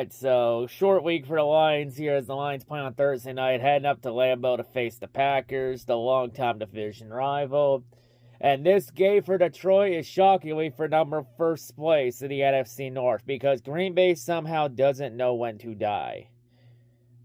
Alright, so short week for the Lions here as the Lions play on Thursday night, heading up to Lambeau to face the Packers, the longtime division rival. And this game for Detroit is shockingly for first place in the NFC North because Green Bay somehow doesn't know when to die.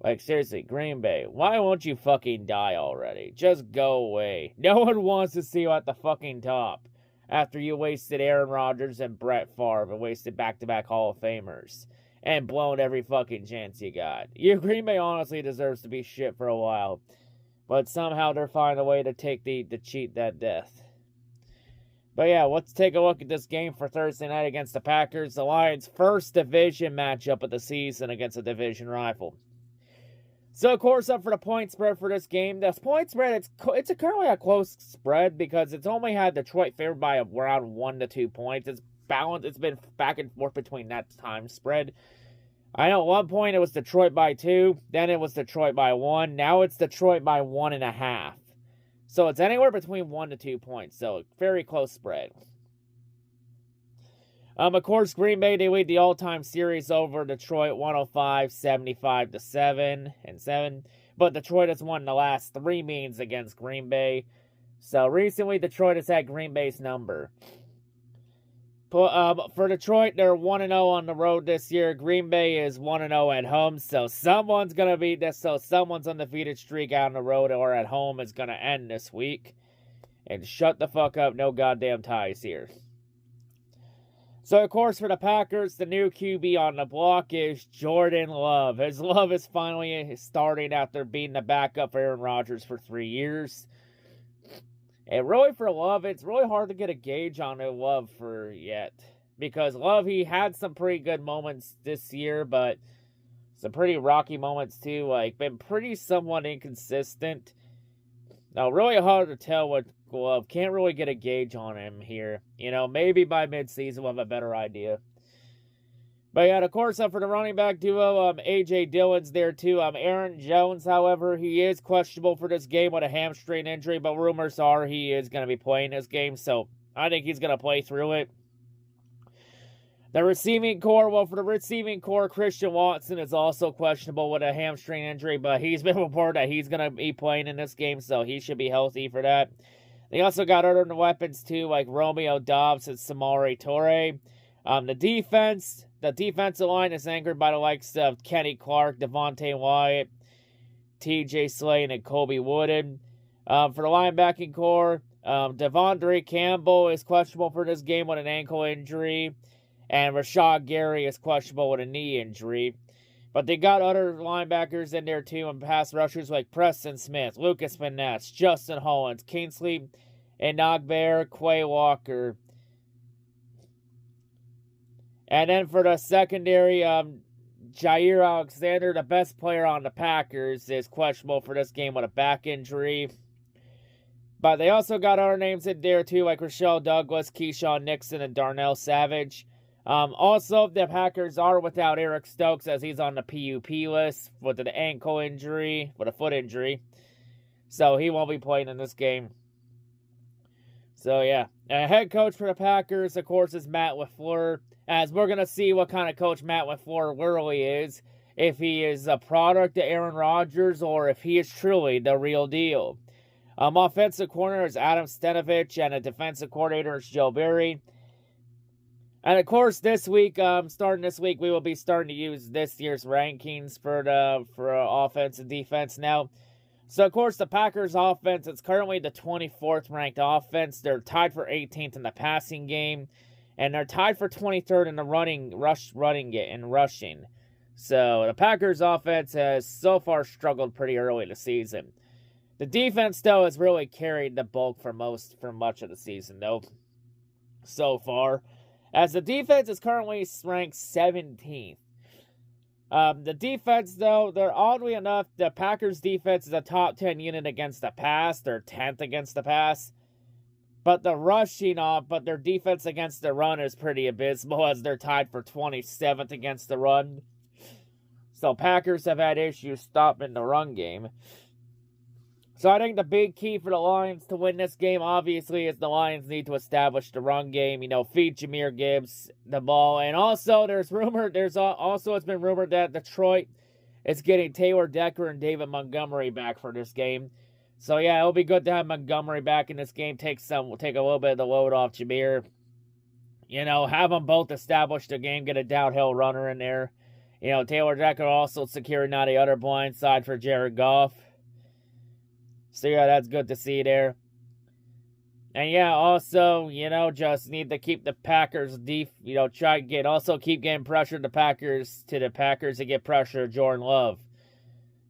Like, seriously, Green Bay, why won't you fucking die already? Just go away. No one wants to see you at the fucking top after you wasted Aaron Rodgers and Brett Favre and wasted back-to-back Hall of Famers and blown every fucking chance you got. Green Bay honestly deserves to be shit for a while, but somehow they're finding a way to take the cheat that death. But yeah, let's take a look at this game for Thursday night against the Packers, the Lions' first division matchup of the season against a division rival. So, of course, up for the point spread for this game. The point spread, it's currently a close spread because it's only had Detroit favored by around 1 to 2 points. It's balanced. It's been back and forth between that time spread. I know at one point it was Detroit by 2, then it was Detroit by 1. Now it's Detroit by 1.5. So it's anywhere between 1 to 2 points. So, very close spread. Of course, Green Bay, they lead the all-time series over Detroit 105-75-7. But Detroit has won the last 3 meetings against Green Bay. So recently, Detroit has had Green Bay's number. For Detroit, they're 1-0 on the road this year. Green Bay is 1-0 at home. So someone's going to beat this. So someone's undefeated streak out on the road or at home is going to end this week. And shut the fuck up. No goddamn ties here. So, of course, for the Packers, the new QB on the block is Jordan Love. His Love is finally starting after being the backup for Aaron Rodgers for 3 years. And really, for Love, it's really hard to get a gauge on Love for yet. Because Love, he had some pretty good moments this year, but some pretty rocky moments too. Like, been pretty somewhat inconsistent. Now, really hard to tell with Love. Can't really get a gauge on him here. Maybe by midseason we'll have a better idea. But yeah, of course, for the running back duo, A.J. Dillon's there too. Aaron Jones, however, he is questionable for this game with a hamstring injury, but rumors are he is going to be playing this game, so I think he's going to play through it. The receiving core, for the receiving core, Christian Watson is also questionable with a hamstring injury, but he's been reported that he's going to be playing in this game, so he should be healthy for that. They also got other weapons, too, like Romeo Doubs and Samori Toure. The defensive line is anchored by the likes of Kenny Clark, Devontae Wyatt, TJ Slade, and Colby Wooden. For the linebacking core, Devondre Campbell is questionable for this game with an ankle injury. And Rashad Gary is questionable with a knee injury. But they got other linebackers in there too, and pass rushers like Preston Smith, Lucas Van Ness, Justin Hollins, Kingsley Enagbare, Quay Walker. And then for the secondary, Jair Alexander, the best player on the Packers, is questionable for this game with a back injury. But they also got other names in there too, like Rochelle Douglas, Keyshawn Nixon, and Darnell Savage. Also, the Packers are without Eric Stokes as he's on the PUP list with an ankle injury, with a foot injury. So he won't be playing in this game. So yeah, head coach for the Packers, of course, is Matt LaFleur. As we're going to see what kind of coach Matt LaFleur really is. If he is a product of Aaron Rodgers or if he is truly the real deal. Offensive corner is Adam Stenavich and a defensive coordinator is Joe Barry. And of course, starting this week, we will be starting to use this year's rankings for offense and defense now. So, of course, the Packers offense, it's currently the 24th ranked offense. They're tied for 18th in the passing game. And they're tied for 23rd in the rushing. So, the Packers offense has so far struggled pretty early in the season. The defense, though, has really carried the bulk for much of the season, though, so far. As the defense is currently ranked 17th. The defense, though, they're oddly enough, the Packers' defense is a top 10 unit against the pass. They're 10th against the pass. But their defense against the run is pretty abysmal as they're tied for 27th against the run. So Packers have had issues stopping the run game. So I think the big key for the Lions to win this game, obviously, is the Lions need to establish the run game. Feed Jahmyr Gibbs the ball. And also, it's been rumored that Detroit is getting Taylor Decker and David Montgomery back for this game. So yeah, it'll be good to have Montgomery back in this game. Take a little bit of the load off Jahmyr. Have them both establish the game, get a downhill runner in there. Taylor Decker also securing now the other blind side for Jared Goff. So yeah, that's good to see there. And yeah, also, just need to keep the Packers deep. Keep getting pressure to the Packers to get pressure to Jordan Love.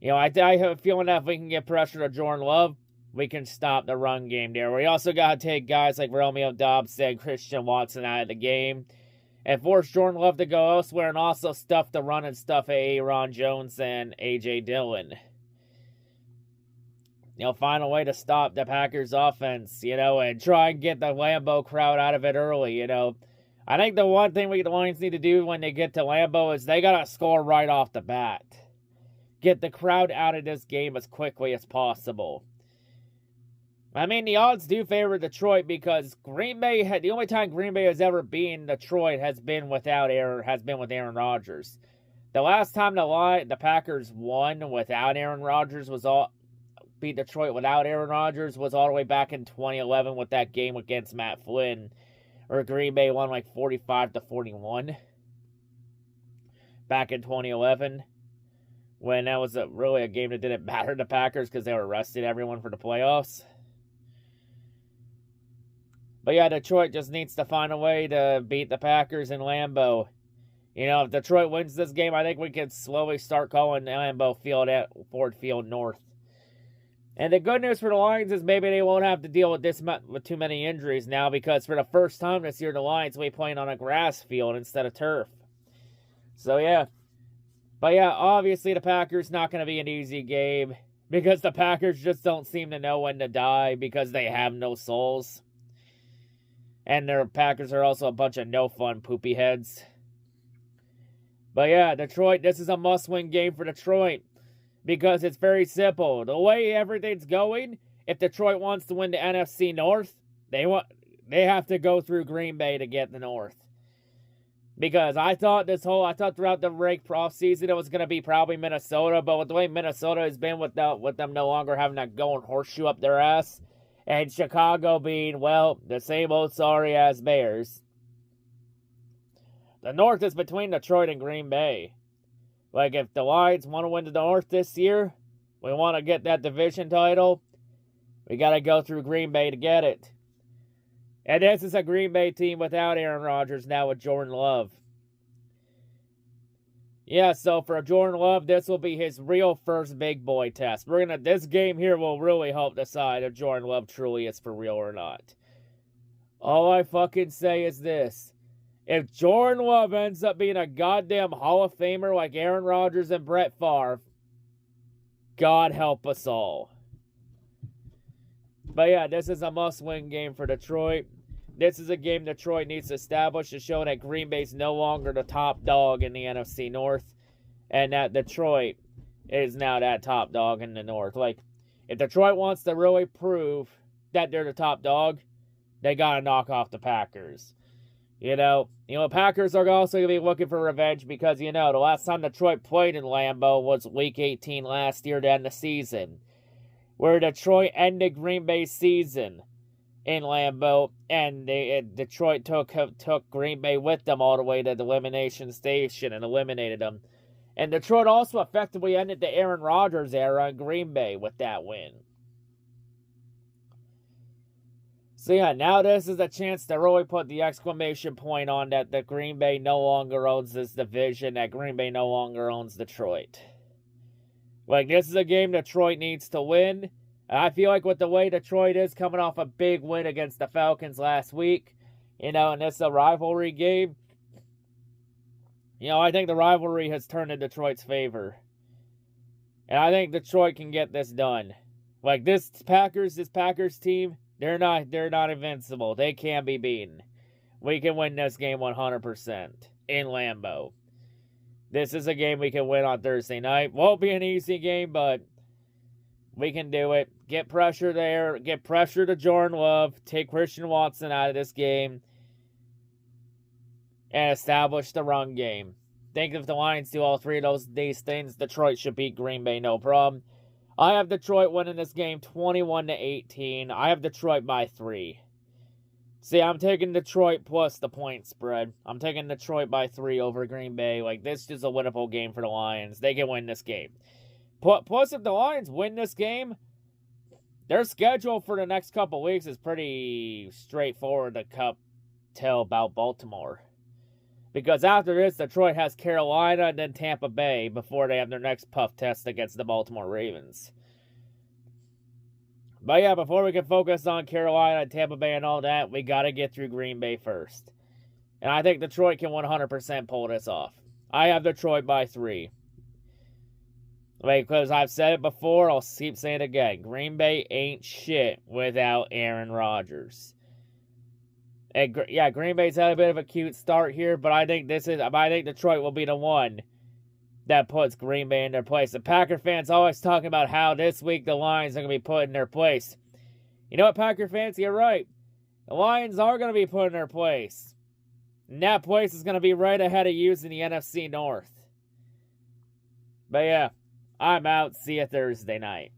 I have a feeling that if we can get pressure to Jordan Love, we can stop the run game there. We also got to take guys like Romeo Doubs and Christian Watson out of the game and force Jordan Love to go elsewhere, and also stuff the run and stuff Aaron Jones and A.J. Dillon. Find a way to stop the Packers offense, and try and get the Lambeau crowd out of it early, I think the one thing the Lions need to do when they get to Lambeau is they got to score right off the bat. Get the crowd out of this game as quickly as possible. The odds do favor Detroit because the only time Green Bay has ever beaten Detroit has been with Aaron Rodgers. The last time the Packers won without Aaron Rodgers beat Detroit without Aaron Rodgers was all the way back in 2011 with that game against Matt Flynn, where Green Bay won 45-41 back in 2011, when that was really a game that didn't matter to the Packers because they were resting everyone for the playoffs. But yeah, Detroit just needs to find a way to beat the Packers in Lambeau. If Detroit wins this game, I think we can slowly start calling Lambeau Field at Ford Field North. And the good news for the Lions is maybe they won't have to deal with too many injuries now, because for the first time this year, the Lions will be playing on a grass field instead of turf. So yeah. But yeah, obviously the Packers not going to be an easy game, because the Packers just don't seem to know when to die because they have no souls. And their Packers are also a bunch of no-fun poopy heads. But yeah, Detroit, this is a must-win game for Detroit. Because it's very simple. The way everything's going, if Detroit wants to win the NFC North, they have to go through Green Bay to get the North. Because I thought throughout the break offseason it was going to be probably Minnesota, but with the way Minnesota has been with them no longer having that going horseshoe up their ass, and Chicago being, the same old sorry-ass Bears, the North is between Detroit and Green Bay. If the Lions want to win the North this year, we want to get that division title, we got to go through Green Bay to get it. And this is a Green Bay team without Aaron Rodgers now with Jordan Love. Yeah, so for Jordan Love, this will be his real first big boy test. This game here will really help decide if Jordan Love truly is for real or not. All I fucking say is this. If Jordan Love ends up being a goddamn Hall of Famer like Aaron Rodgers and Brett Favre, God help us all. But yeah, this is a must-win game for Detroit. This is a game Detroit needs to establish to show that Green Bay's no longer the top dog in the NFC North, and that Detroit is now that top dog in the North. If Detroit wants to really prove that they're the top dog, they gotta knock off the Packers. Packers are also going to be looking for revenge because, the last time Detroit played in Lambeau was Week 18 last year to end the season, where Detroit ended Green Bay's season in Lambeau, and Detroit took Green Bay with them all the way to the elimination station and eliminated them. And Detroit also effectively ended the Aaron Rodgers era in Green Bay with that win. So yeah, now this is a chance to really put the exclamation point on that Green Bay no longer owns this division, that Green Bay no longer owns Detroit. This is a game Detroit needs to win. And I feel like with the way Detroit is coming off a big win against the Falcons last week, and this is a rivalry game, I think the rivalry has turned in Detroit's favor. And I think Detroit can get this done. This Packers team, They're not invincible. They can be beaten. We can win this game 100% in Lambeau. This is a game we can win on Thursday night. Won't be an easy game, but We can do it. Get pressure there. Get pressure to Jordan Love. Take Christian Watson out of this game. And establish the run game. Think if the Lions do all three of these things, Detroit should beat Green Bay, no problem. I have Detroit winning this game 21-18. I have Detroit by 3. See, I'm taking Detroit plus the point spread. I'm taking Detroit by 3 over Green Bay. Like, this is a winnable game for the Lions. They can win this game. Plus, if the Lions win this game, their schedule for the next couple weeks is pretty straightforward to tell about Baltimore. Because after this, Detroit has Carolina and then Tampa Bay before they have their next puff test against the Baltimore Ravens. But yeah, before we can focus on Carolina and Tampa Bay and all that, we got to get through Green Bay first. And I think Detroit can 100% pull this off. I have Detroit by 3. Because I've said it before, I'll keep saying it again. Green Bay ain't shit without Aaron Rodgers. And yeah, Green Bay's had a bit of a cute start here, but I think Detroit will be the one that puts Green Bay in their place. The Packer fans always talking about how this week the Lions are going to be put in their place. You know what, Packer fans? You're right. The Lions are going to be put in their place. And that place is going to be right ahead of you in the NFC North. But yeah, I'm out. See you Thursday night.